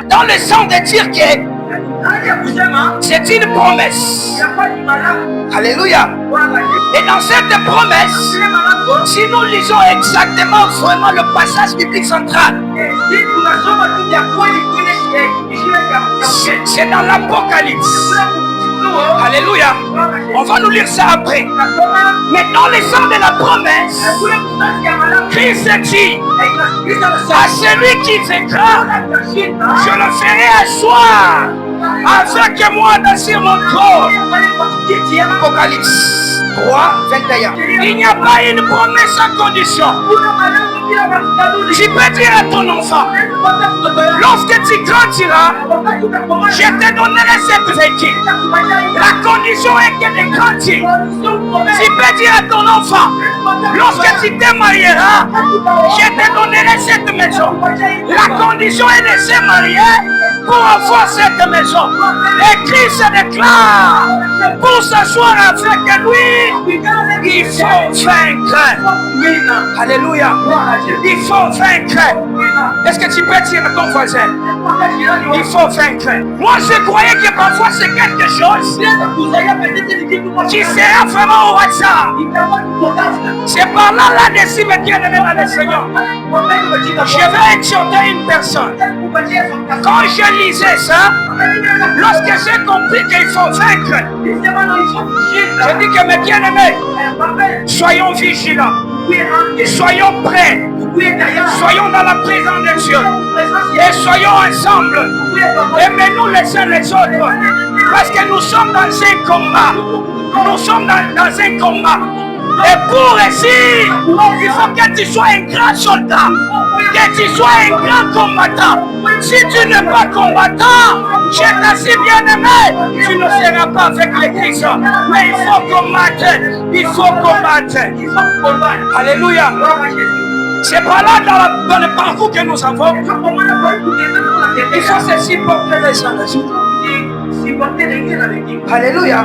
Dans le sens de dire que c'est une promesse. Alléluia. Et dans cette promesse, si nous lisons exactement vraiment le passage biblique central, c'est dans l'Apocalypse. Alléluia. On va nous lire ça après. Mais dans le sens de la promesse, Christ dit à celui qui vaincra, je le ferai asseoir avec moi sur mon trône. Apocalypse 3, 21. Il n'y a pas une promesse sans condition. Tu peux dire à ton enfant, lorsque tu grandiras, je te donnerai cette véhicule. La condition est que de grandir. Tu peux dire à ton enfant, lorsque tu te marieras, je te donnerai cette maison. La condition est de se marier pour avoir cette maison. Et Christ déclare, pour s'asseoir avec lui, il faut vaincre. Alléluia. Il faut vaincre. Est-ce que tu peux dire à ton voisin, il faut vaincre? Moi, je croyais que parfois c'est quelque chose qui sera vraiment au hasard. C'est par là-dessus, mes bien-aimés dans le Seigneur. Je vais exhorter une personne. Quand je lisais ça, lorsque j'ai compris qu'il faut vaincre, je dis que mes bien-aimés, soyons vigilants, soyons prêts, soyons dans la présence de Dieu et soyons ensemble. Aimez-nous les uns les autres, parce que nous sommes dans un combat. Nous sommes dans un combat. Et pour réussir, il faut que tu sois un grand soldat, que tu sois un grand combattant. Si tu n'es pas combattant, je t'assure bien aimé, tu ne seras pas avec les Christ. Mais il faut combattre, il faut combattre. Alléluia. C'est pas là dans le parcours que nous avons. Il faut se supporter les uns les autres. Alléluia.